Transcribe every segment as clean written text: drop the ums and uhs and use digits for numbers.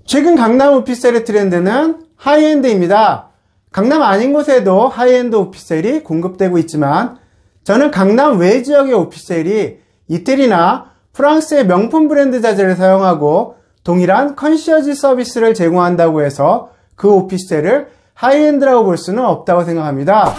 최근 강남 오피스텔의 트렌드는 하이엔드입니다. 강남 아닌 곳에도 하이엔드 오피스텔이 공급되고 있지만 저는 강남 외 지역의 오피스텔이 이태리나 프랑스의 명품 브랜드 자재를 사용하고 동일한 컨시어지 서비스를 제공한다고 해서 그 오피스텔을 하이엔드라고 볼 수는 없다고 생각합니다.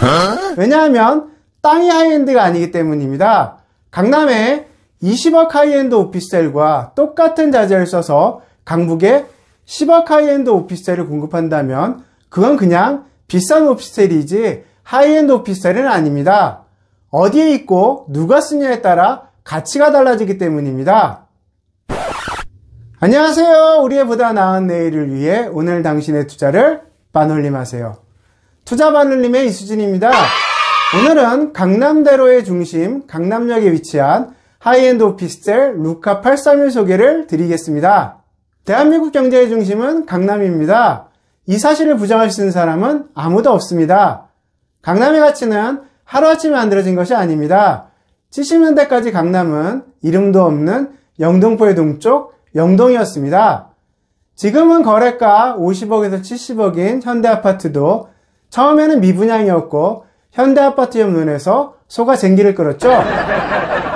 왜냐하면 땅이 하이엔드가 아니기 때문입니다. 강남에 20억 하이엔드 오피스텔과 똑같은 자재를 써서 강북에 10억 하이엔드 오피스텔을 공급한다면 그건 그냥 비싼 오피스텔이지 하이엔드 오피스텔은 아닙니다. 어디에 있고 누가 쓰냐에 따라 가치가 달라지기 때문입니다. 안녕하세요. 우리의 보다 나은 내일을 위해 오늘 당신의 투자를 반올림하세요. 투자 반올림의 이수진입니다. 오늘은 강남대로의 중심 강남역에 위치한 하이엔드 오피스텔 루카 831 소개를 드리겠습니다. 대한민국 경제의 중심은 강남입니다. 이 사실을 부정할 수 있는 사람은 아무도 없습니다. 강남의 가치는 하루아침에 만들어진 것이 아닙니다. 70년대까지 강남은 이름도 없는 영등포의 동쪽 영동이었습니다. 지금은 거래가 50억에서 70억인 현대아파트도 처음에는 미분양이었고 현대아파트형 눈에서 소가 쟁기를 끌었죠.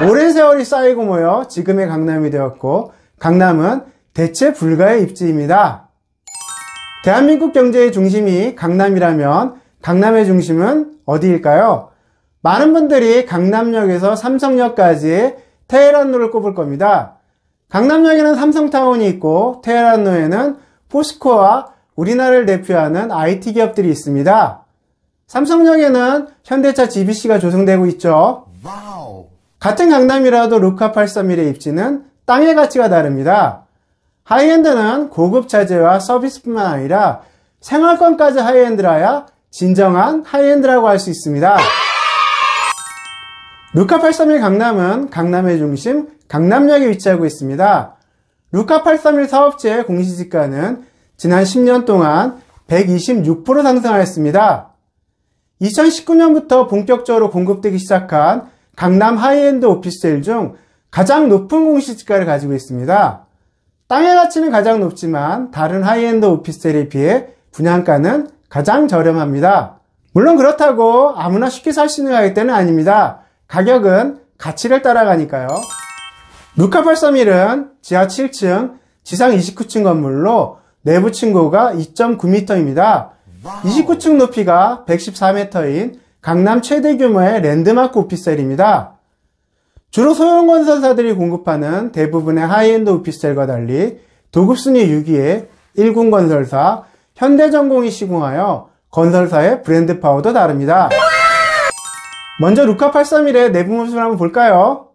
오랜 세월이 쌓이고 모여 지금의 강남이 되었고 강남은 대체 불가의 입지입니다. 대한민국 경제의 중심이 강남이라면 강남의 중심은 어디일까요? 많은 분들이 강남역에서 삼성역까지 테헤란로를 꼽을 겁니다. 강남역에는 삼성타운이 있고 테헤란로에는 포스코와 우리나라를 대표하는 IT 기업들이 있습니다. 삼성역에는 현대차 GBC가 조성되고 있죠. 같은 강남이라도 루카 831의 입지는 땅의 가치가 다릅니다. 하이엔드는 고급 자재와 서비스뿐만 아니라 생활권까지 하이엔드라야 진정한 하이엔드라고 할 수 있습니다. 루카 831 강남은 강남의 중심 강남역에 위치하고 있습니다. 루카 831 사업체의 공시지가는 지난 10년 동안 126% 상승하였습니다. 2019년부터 본격적으로 공급되기 시작한 강남 하이엔드 오피스텔 중 가장 높은 공시지가를 가지고 있습니다. 땅의 가치는 가장 높지만 다른 하이엔드 오피스텔에 비해 분양가는 가장 저렴합니다. 물론 그렇다고 아무나 쉽게 살 수 있는 가격대는 아닙니다. 가격은 가치를 따라가니까요. 루카 831은 지하 7층, 지상 29층 건물로 내부 층고가 2.9m입니다. 29층 높이가 114m인 강남 최대 규모의 랜드마크 오피스텔입니다. 주로 소형 건설사들이 공급하는 대부분의 하이엔드 오피스텔과 달리 도급순위 6위의 일군건설사, 현대전공이 시공하여 건설사의 브랜드 파워도 다릅니다. 먼저 루카 831의 내부 모습을 한번 볼까요?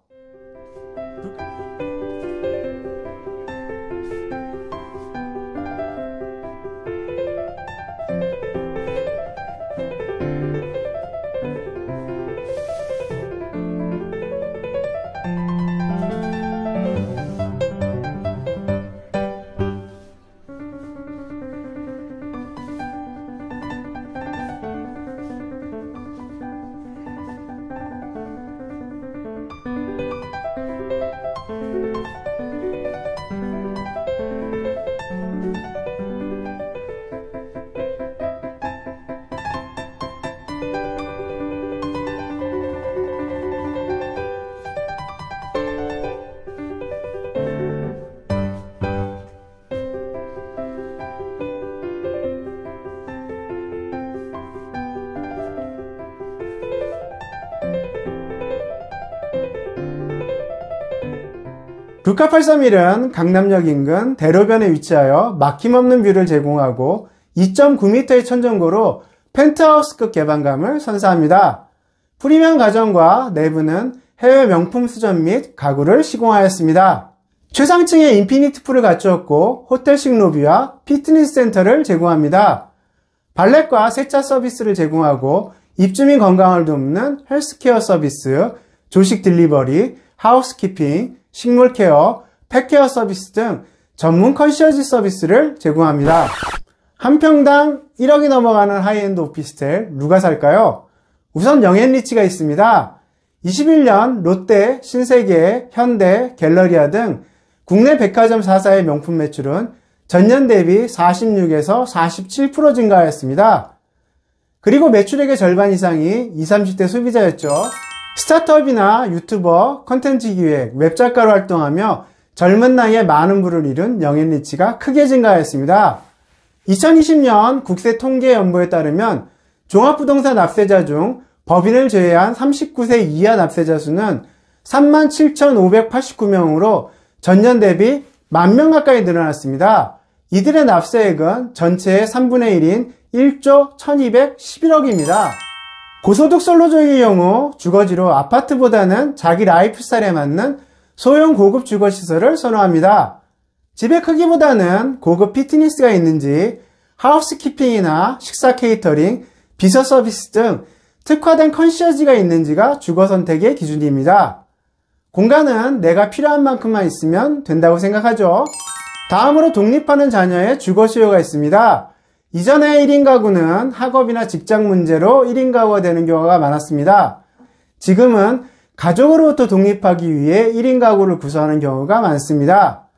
루카 831은 강남역 인근 대로변에 위치하여 막힘없는 뷰를 제공하고 2.9m의 천정고로 펜트하우스급 개방감을 선사합니다. 프리미엄 가전과 내부는 해외 명품 수전 및 가구를 시공하였습니다. 최상층의 인피니티 풀을 갖추었고 호텔식 로비와 피트니스 센터를 제공합니다. 발렛과 세차 서비스를 제공하고 입주민 건강을 돕는 헬스케어 서비스, 조식 딜리버리, 하우스키핑, 식물 케어, 펫케어 서비스 등 전문 컨시어지 서비스를 제공합니다. 한 평당 1억이 넘어가는 하이엔드 오피스텔 누가 살까요? 우선 영앤리치가 있습니다. 21년 롯데, 신세계, 현대, 갤러리아 등 국내 백화점 4사의 명품 매출은 전년 대비 46에서 47% 증가하였습니다. 그리고 매출액의 절반 이상이 20, 30대 소비자였죠. 스타트업이나 유튜버, 컨텐츠 기획, 웹작가로 활동하며 젊은 나이에 많은 부를 이룬 영앤 리치가 크게 증가하였습니다. 2020년 국세통계연보에 따르면 종합부동산 납세자 중 법인을 제외한 39세 이하 납세자 수는 37,589명으로 전년 대비 10,000명 가까이 늘어났습니다. 이들의 납세액은 전체의 3분의 1인 1조 1211억입니다. 고소득 솔로족의 경우 주거지로 아파트보다는 자기 라이프 스타일에 맞는 소형 고급 주거시설을 선호합니다. 집의 크기보다는 고급 피트니스가 있는지, 하우스키핑이나 식사 케이터링, 비서 서비스 등 특화된 컨시어지가 있는지가 주거 선택의 기준입니다. 공간은 내가 필요한 만큼만 있으면 된다고 생각하죠. 다음으로 독립하는 자녀의 주거 수요가 있습니다. 이전에 1인 가구는 학업이나 직장 문제로 1인 가구가 되는 경우가 많았습니다. 지금은 가족으로부터 독립하기 위해 1인 가구를 구성하는 경우가 많습니다.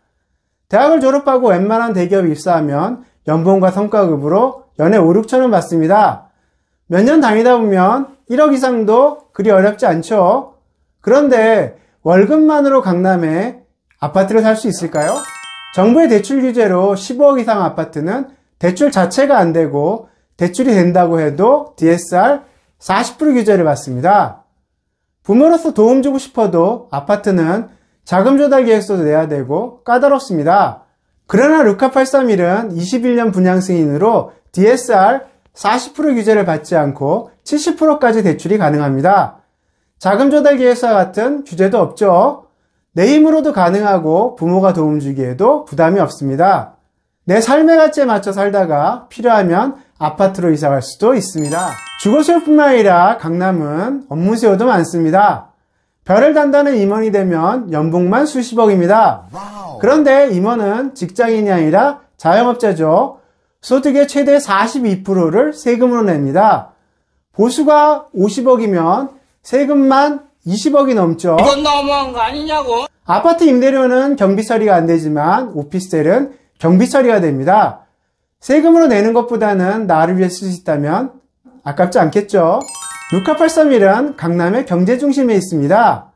대학을 졸업하고 웬만한 대기업에 입사하면 연봉과 성과급으로 연애 5, 6천 원 받습니다. 몇 년 다니다 보면 1억 이상도 그리 어렵지 않죠. 그런데 월급만으로 강남에 아파트를 살 수 있을까요? 정부의 대출 규제로 15억 이상 아파트는 대출 자체가 안 되고 대출이 된다고 해도 DSR 40% 규제를 받습니다. 부모로서 도움 주고 싶어도 아파트는 자금 조달 계획서도 내야 되고 까다롭습니다. 그러나 루카831은 21년 분양 승인으로 DSR 40% 규제를 받지 않고 70%까지 대출이 가능합니다. 자금 조달 계획서 같은 규제도 없죠. 내 힘으로도 가능하고 부모가 도움 주기에도 부담이 없습니다. 내 삶의 가치에 맞춰 살다가 필요하면 아파트로 이사갈 수도 있습니다. 주거 수요뿐만 아니라 강남은 업무 수요도 많습니다. 별을 단다는 임원이 되면 연봉만 수십억입니다. 그런데 임원은 직장인이 아니라 자영업자죠. 소득의 최대 42%를 세금으로 냅니다. 보수가 50억이면 세금만 20억이 넘죠. 이건 너무한 거 아니냐고. 아파트 임대료는 경비 처리가 안 되지만 오피스텔은 경비 처리가 됩니다. 세금으로 내는 것보다는 나를 위해 쓸 수 있다면 아깝지 않겠죠? 루카831은 강남의 경제 중심에 있습니다.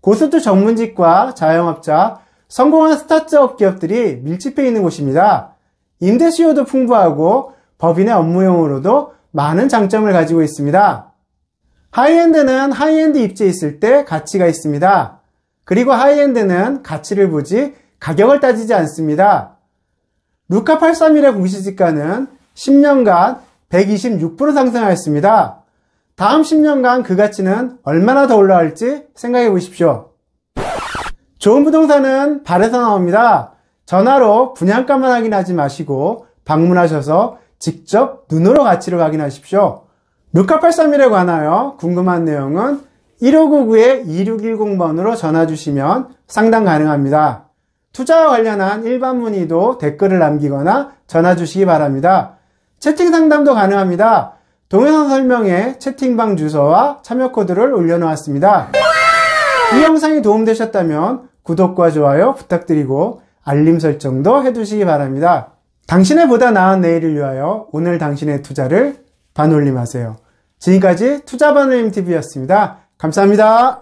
고수득 전문직과 자영업자, 성공한 스타트업 기업들이 밀집해 있는 곳입니다. 임대 수요도 풍부하고 법인의 업무용으로도 많은 장점을 가지고 있습니다. 하이엔드는 하이엔드 입지에 있을 때 가치가 있습니다. 그리고 하이엔드는 가치를 보지 가격을 따지지 않습니다. 루카831의 공시지가는 10년간 126% 상승하였습니다. 다음 10년간 그 가치는 얼마나 더 올라갈지 생각해 보십시오. 좋은 부동산은 발에서 나옵니다. 전화로 분양가만 확인하지 마시고 방문하셔서 직접 눈으로 가치를 확인하십시오. 루카831에 관하여 궁금한 내용은 1599-2610번으로 전화 주시면 상담 가능합니다. 투자와 관련한 일반 문의도 댓글을 남기거나 전화 주시기 바랍니다. 채팅 상담도 가능합니다. 동영상 설명에 채팅방 주소와 참여 코드를 올려놓았습니다. 이 영상이 도움되셨다면 구독과 좋아요 부탁드리고 알림 설정도 해두시기 바랍니다. 당신의 보다 나은 내일을 위하여 오늘 당신의 투자를 반올림하세요. 지금까지 투자반올림TV였습니다. 감사합니다.